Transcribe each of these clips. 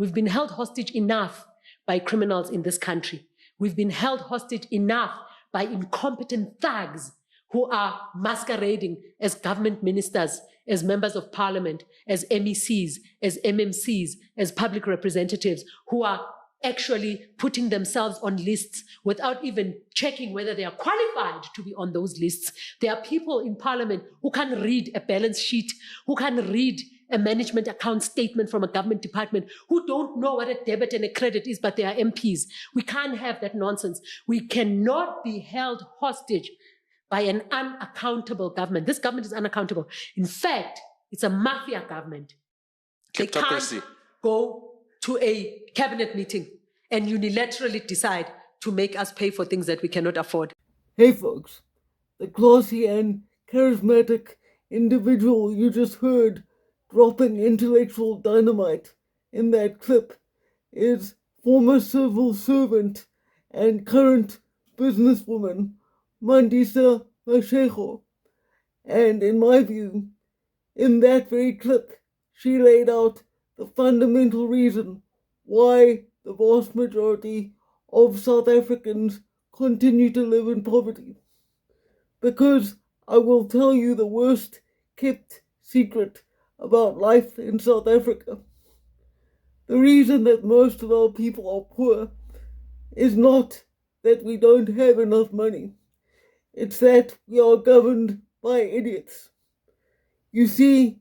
We've been held hostage enough by criminals in this country. We've been held hostage enough by incompetent thugs who are masquerading as government ministers, as members of parliament, as MECs, as MMCs, as public representatives, who are actually putting themselves on lists without even checking whether they are qualified to be on those lists. There are people in parliament who can read a balance sheet, who can read a management account statement from a government department, who don't know what a debit and a credit is, but they are MPs. We can't have that nonsense. We cannot be held hostage by an unaccountable government. This government is unaccountable. In fact, it's a mafia government. They can't go to a cabinet meeting and unilaterally decide to make us pay for things that we cannot afford. Hey folks, the classy and charismatic individual you just heard dropping intellectual dynamite in that clip is former civil servant and current businesswoman Mandisa Mashego. And in my view, in that very clip, she laid out the fundamental reason why the vast majority of South Africans continue to live in poverty. Because I will tell you the worst kept secret about life in South Africa. The reason that most of our people are poor is not that we don't have enough money. It's that we are governed by idiots. You see,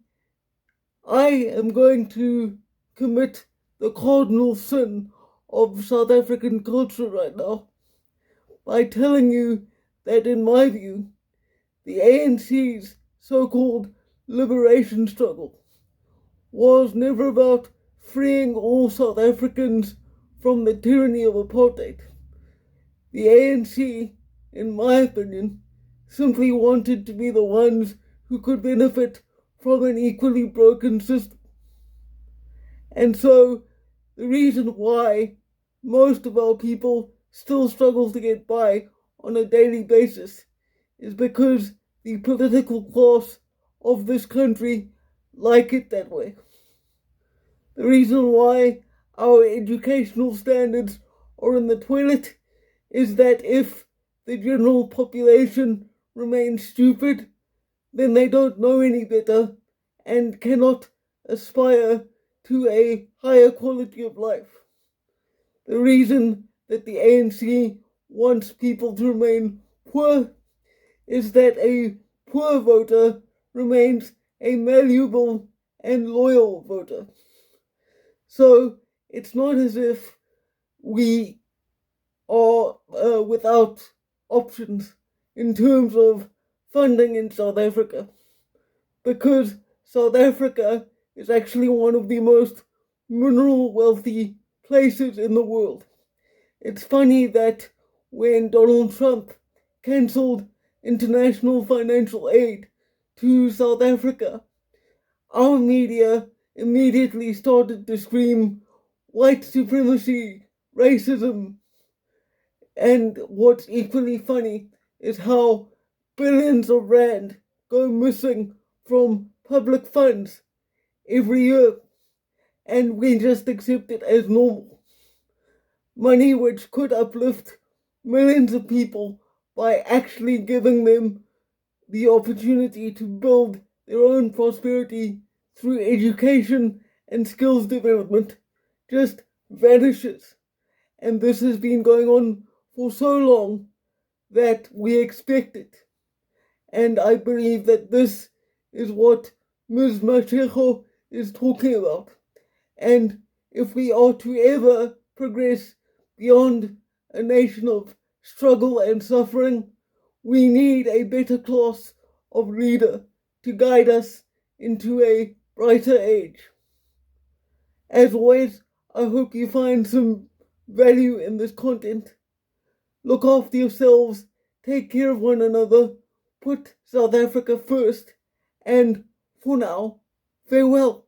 I am going to commit the cardinal sin of South African culture right now by telling you that, in my view, the ANC's so-called liberation struggle was never about freeing all South Africans from the tyranny of apartheid. The ANC, in my opinion, simply wanted to be the ones who could benefit from an equally broken system. And so, the reason why most of our people still struggle to get by on a daily basis is because the political class of this country like it that way. The reason why our educational standards are in the toilet is that if the general population remains stupid, then they don't know any better and cannot aspire to a higher quality of life. The reason that the ANC wants people to remain poor is that a poor voter remains a malleable and loyal voter. So it's not as if we are without options in terms of funding in South Africa, because South Africa is actually one of the most mineral wealthy places in the world. It's funny that when Donald Trump cancelled international financial aid to South Africa, our media immediately started to scream white supremacy, racism. And what's equally funny is how billions of rand go missing from public funds every year, and we just accept it as normal. Money which could uplift millions of people by actually giving them the opportunity to build their own prosperity through education and skills development just vanishes. And this has been going on for so long that we expect it. And I believe that this is what Ms. Mashego is talking about. And if we are to ever progress beyond a nation of struggle and suffering, we need a better class of leader to guide us into a brighter age. As always, I hope you find some value in this content. Look after yourselves, take care of one another, put South Africa first, and for now, farewell.